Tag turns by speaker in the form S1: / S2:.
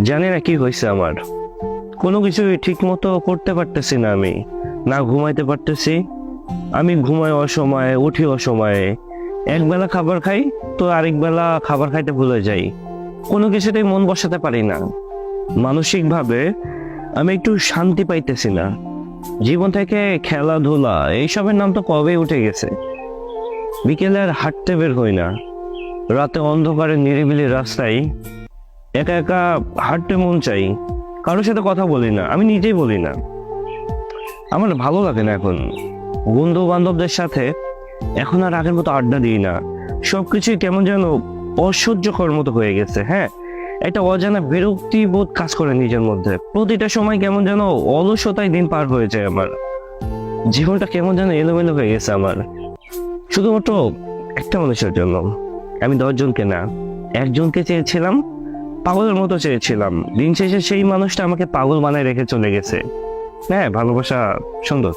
S1: জানি না কি হয়েছে আমার, কোনো কিছু ঠিক মতো করতে পারতেছি না। আমি না ঘুমাইতে পারতেছি। আমি ঘুমাই অসময়ে, উঠি অসময়ে। একবেলা খাবার খাই তো আরেক বেলা খাবার খাইতে ভুলে যাই। কোনো কিছুতেই মন বসাতে পারি না। মানসিক ভাবে আমি একটু শান্তি পাইতেছি না। জীবন থেকে খেলাধুলা এইসবের নাম তো কবেই উঠে গেছে। বিকেলে আর হাঁটতে বের হই না। রাতে অন্ধকারে নিরিবিলি রাস্তায় একা একা হাঁটতে মন চাই। কারোর সাথে কথা বলি না, আমি নিজেই বলি না। আমার ভালো লাগে না এখন। বন্ধু বান্ধবদের সাথে এখন আর আগের মতো আড্ডা দিই না। সবকিছুই কেমন যেন অসহ্যকর মতো হয়ে গেছে। হ্যাঁ, একটা অজানা বিরক্তি বোধ কাজ করে নিজের মধ্যে। প্রতিটা সময় কেমন যেন অলসতায় দিন পার হয়ে যায় আমার। জীবনটা কেমন যেন এলোমেলো হয়ে গেছে আমার, শুধুমাত্র একটা মানুষের জন্য। আমি 10 জনকে না, একজনকে চেয়েছিলাম, পাগলের মতো চেয়েছিলাম। দিন শেষে সেই মানুষটা আমাকে পাগল বানায় রেখে চলে গেছে। হ্যাঁ, ভালোবাসা সুন্দর।